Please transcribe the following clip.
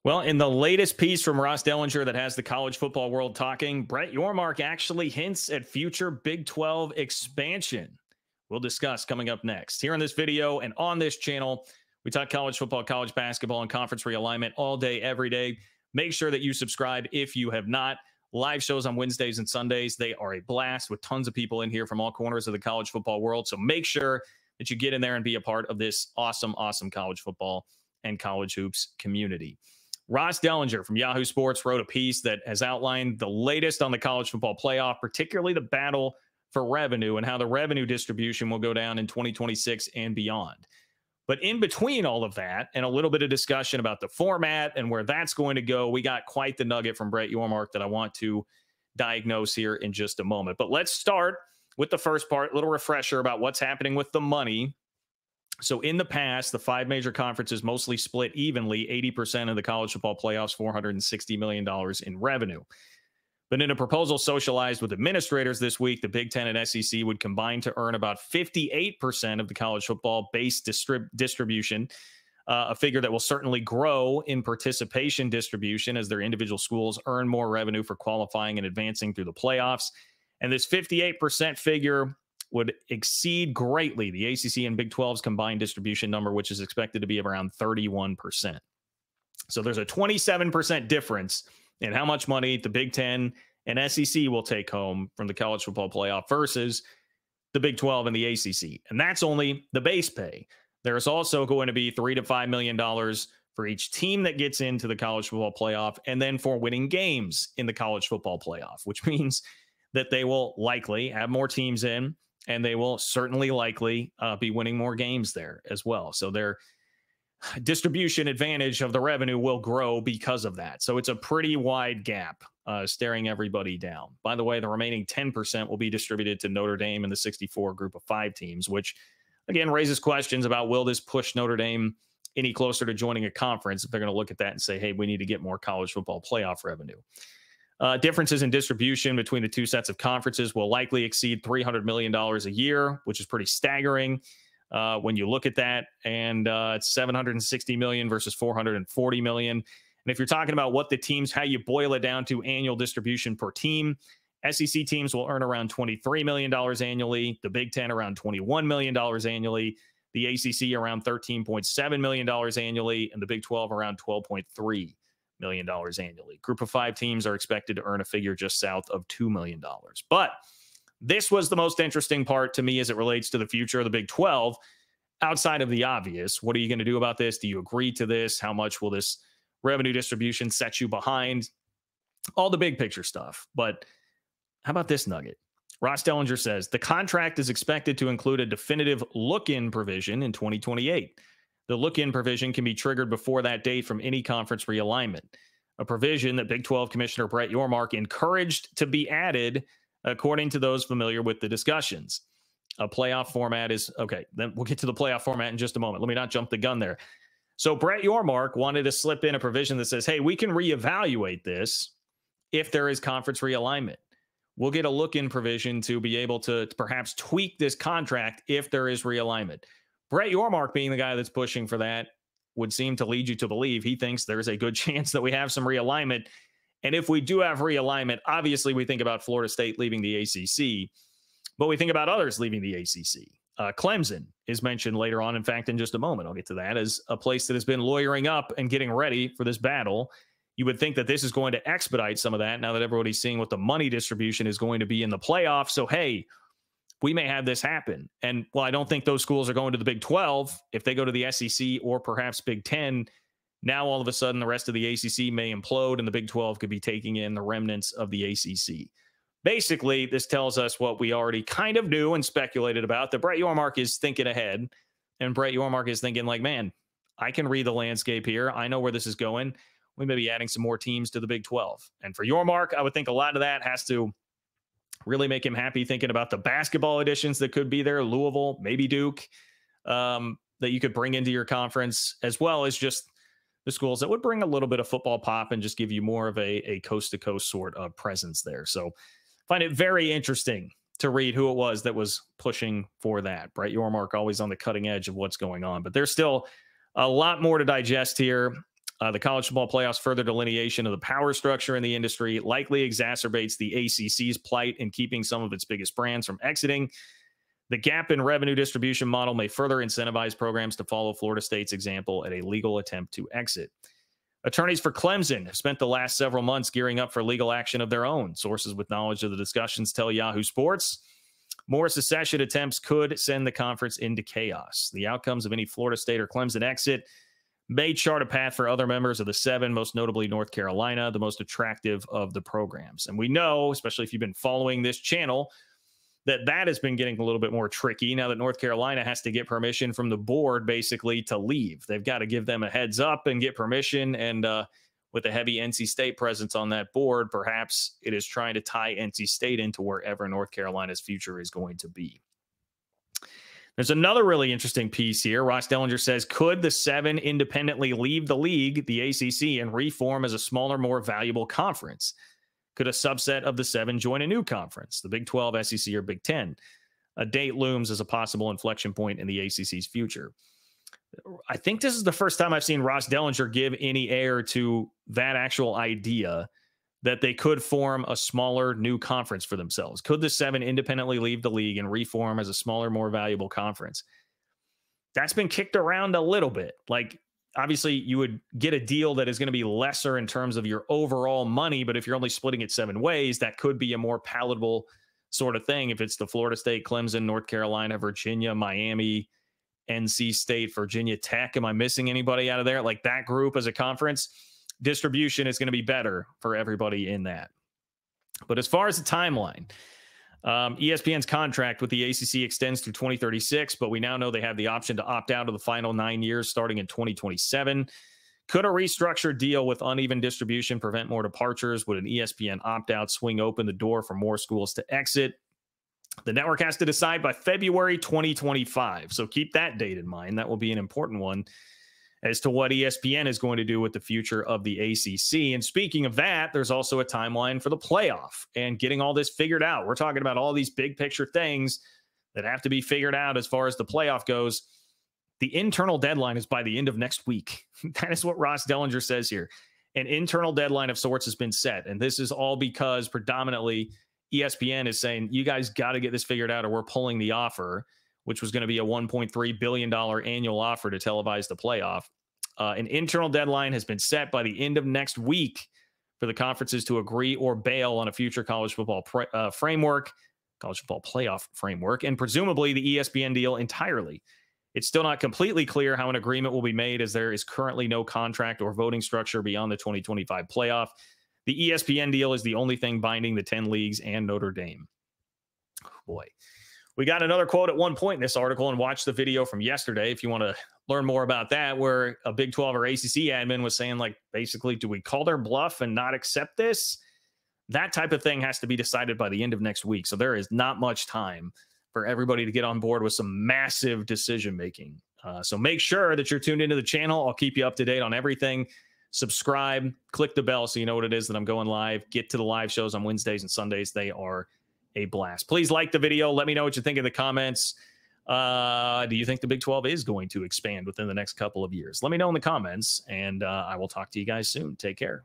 Well, in the latest piece from Ross Dellenger that has the college football world talking, Brett Yormark actually hints at future Big 12 expansion. We'll discuss coming up next. Here in this video and on this channel, we talk college football, college basketball, and conference realignment all day, every day. Make sure that you subscribe if you have not. Live shows on Wednesdays and Sundays. They are a blast with tons of people in here from all corners of the college football world. So make sure that you get in there and be a part of this awesome, awesome college football and college hoops community. Ross Dellenger from Yahoo Sports wrote a piece that has outlined the latest on the college football playoff, particularly the battle for revenue and how the revenue distribution will go down in 2026 and beyond. But in between all of that and a little bit of discussion about the format and where that's going to go, we got quite the nugget from Brett Yormark that I want to diagnose here in just a moment. But let's start with the first part, a little refresher about what's happening with the money. So in the past, the five major conferences mostly split evenly, 80% of the college football playoffs, $460 million in revenue. But in a proposal socialized with administrators this week, the Big Ten and SEC would combine to earn about 58% of the college football base distribution, a figure that will certainly grow in participation distribution as their individual schools earn more revenue for qualifying and advancing through the playoffs. And this 58% figure would exceed greatly the ACC and Big 12's combined distribution number, which is expected to be around 31%. So there's a 27% difference in how much money the Big 10 and SEC will take home from the college football playoff versus the Big 12 and the ACC. And that's only the base pay. There's also going to be $3 to $5 million for each team that gets into the college football playoff, and then for winning games in the college football playoff, which means that they will likely have more teams in, and they will certainly likely be winning more games there as well. So their distribution advantage of the revenue will grow because of that. So it's a pretty wide gap staring everybody down. By the way, the remaining 10% will be distributed to Notre Dame and the 64 group of five teams, which again raises questions about, will this push Notre Dame any closer to joining a conference if they're going to look at that and say, hey, we need to get more college football playoff revenue. Differences in distribution between the two sets of conferences will likely exceed $300 million a year, which is pretty staggering when you look at that. And it's $760 million versus $440 million. And if you're talking about what the teams, how you boil it down to annual distribution per team, SEC teams will earn around $23 million annually, the Big Ten around $21 million annually, the ACC around $13.7 million annually, and the Big 12 around $12.3 million annually. Group of five teams are expected to earn a figure just south of $2 million. But this was the most interesting part to me as it relates to the future of the Big 12. Outside of the obvious, what are you going to do about this? Do you agree to this? How much will this revenue distribution set you behind? All the big picture stuff. But how about this nugget? Ross Dellenger says the contract is expected to include a definitive look-in provision in 2028. The look-in provision can be triggered before that date from any conference realignment, a provision that Big 12 Commissioner Brett Yormark encouraged to be added, according to those familiar with the discussions. A playoff format is, okay, then we'll get to the playoff format in just a moment. Let me not jump the gun there. So Brett Yormark wanted to slip in a provision that says, hey, we can reevaluate this if there is conference realignment. We'll get a look-in provision to be able to perhaps tweak this contract if there is realignment. Brett Yormark, being the guy that's pushing for that, would seem to lead you to believe he thinks there's a good chance that we have some realignment. And if we do have realignment, obviously we think about Florida State leaving the ACC, but we think about others leaving the ACC. Clemson is mentioned later on. In fact, in just a moment, I'll get to that, as a place that has been lawyering up and getting ready for this battle. You would think that this is going to expedite some of that now that everybody's seeing what the money distribution is going to be in the playoff. So, hey, we may have this happen. And while I don't think those schools are going to the Big 12, if they go to the SEC or perhaps Big 10, now all of a sudden the rest of the ACC may implode and the Big 12 could be taking in the remnants of the ACC. Basically, this tells us what we already kind of knew and speculated about, that Brett Yormark is thinking ahead. And Brett Yormark is thinking like, man, I can read the landscape here. I know where this is going. We may be adding some more teams to the Big 12. And for Yormark, I would think a lot of that has to really make him happy thinking about the basketball additions that could be there, Louisville, maybe Duke, that you could bring into your conference, as well as just the schools that would bring a little bit of football pop and just give you more of a coast-to-coast sort of presence there. So find it very interesting to read who it was that was pushing for that. Brett Yormark always on the cutting edge of what's going on. But there's still a lot more to digest here. The college football playoffs further delineation of the power structure in the industry likely exacerbates the ACC's plight in keeping some of its biggest brands from exiting. The gap in revenue distribution model may further incentivize programs to follow Florida State's example at a legal attempt to exit. Attorneys for Clemson have spent the last several months gearing up for legal action of their own. Sources with knowledge of the discussions tell Yahoo Sports more secession attempts could send the conference into chaos. The outcomes of any Florida State or Clemson exit may chart a path for other members of the seven, most notably North Carolina, the most attractive of the programs. And we know, especially if you've been following this channel, that has been getting a little bit more tricky now that North Carolina has to get permission from the board basically to leave. They've got to give them a heads up and get permission. And with a heavy NC State presence on that board, perhaps it is trying to tie NC State into wherever North Carolina's future is going to be. There's another really interesting piece here. Ross Dellenger says, could the seven independently leave the league, the ACC, and reform as a smaller, more valuable conference? Could a subset of the seven join a new conference, the Big 12, SEC, or Big 10? A date looms as a possible inflection point in the ACC's future. I think this is the first time I've seen Ross Dellenger give any air to that actual idea that they could form a smaller new conference for themselves. Could the seven independently leave the league and reform as a smaller, more valuable conference? That's been kicked around a little bit. Like, obviously, you would get a deal that is going to be lesser in terms of your overall money, but if you're only splitting it 7 ways, that could be a more palatable sort of thing. If it's the Florida State, Clemson, North Carolina, Virginia, Miami, NC State, Virginia Tech. Am I missing anybody out of there? Like that group as a conference, distribution is going to be better for everybody in that. But as far as the timeline, ESPN's contract with the ACC extends through 2036, but we now know they have the option to opt out of the final 9 years starting in 2027. Could a restructured deal with uneven distribution prevent more departures? Would an ESPN opt-out swing open the door for more schools to exit? The network has to decide by February 2025, so keep that date in mind. That will be an important one as to what ESPN is going to do with the future of the ACC. And speaking of that, there's also a timeline for the playoff and getting all this figured out. We're talking about all these big picture things that have to be figured out as far as the playoff goes. The internal deadline is by the end of next week. That is what Ross Dellenger says here. An internal deadline of sorts has been set. And this is all because predominantly ESPN is saying, you guys got to get this figured out or we're pulling the offer, which was going to be a $1.3 billion annual offer to televise the playoff. An internal deadline has been set by the end of next week for the conferences to agree or bail on a future college football framework, college football playoff framework, and presumably the ESPN deal entirely. It's still not completely clear how an agreement will be made, as there is currently no contract or voting structure beyond the 2025 playoff. The ESPN deal is the only thing binding the 10 leagues and Notre Dame. Oh boy. We got another quote at one point in this article, and watch the video from yesterday if you want to learn more about that, where a Big 12 or ACC admin was saying, like, basically, do we call their bluff and not accept this? That type of thing has to be decided by the end of next week. So there is not much time for everybody to get on board with some massive decision-making. So make sure that you're tuned into the channel. I'll keep you up to date on everything. Subscribe, click the bell so you know what it is that I'm going live. Get to the live shows on Wednesdays and Sundays. They are a blast. Please like the video. Let me know what you think in the comments. Do you think the Big 12 is going to expand within the next couple of years? Let me know in the comments, and I will talk to you guys soon. Take care.